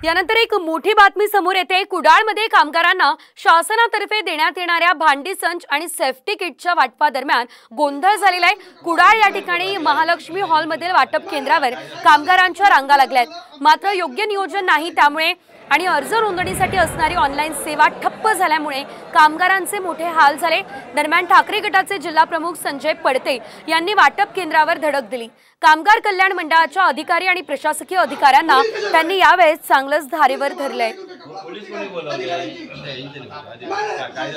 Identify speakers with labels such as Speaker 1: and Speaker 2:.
Speaker 1: यानंतर एक मोठी बातमी समोर येते। कुडाळमध्ये कामगारांना शासनातर्फे देण्यात येणाऱ्या भांडी संच आणि सेफ्टी किटच्या वाटपादरम्यान गोंधळ झालेला आहे। कुडाळ या ठिकाणी महालक्ष्मी हॉलमधील वाटप केंद्रावर कामगारांच्या रांगा लागल्यात, मात्र योग्य नियोजन नाही, त्यामुळे आणि अर्ज नोंदणीसाठी असणारी ऑनलाईन सेवा ठप्प झाल्यामुळे कामगारांचे मोठे हाल झाले। दरम्यान ठाकरे गटाचे जिल्हा प्रमुख संजय पडते यांनी वाटप केंद्रावर धडक दिली। कामगार कल्याण मंडळाच्या अधिकारी आणि प्रशासकीय अधिकाऱ्यांना त्यांनी यावेळेस चांगलंच धारेवर धरलंय।
Speaker 2: काय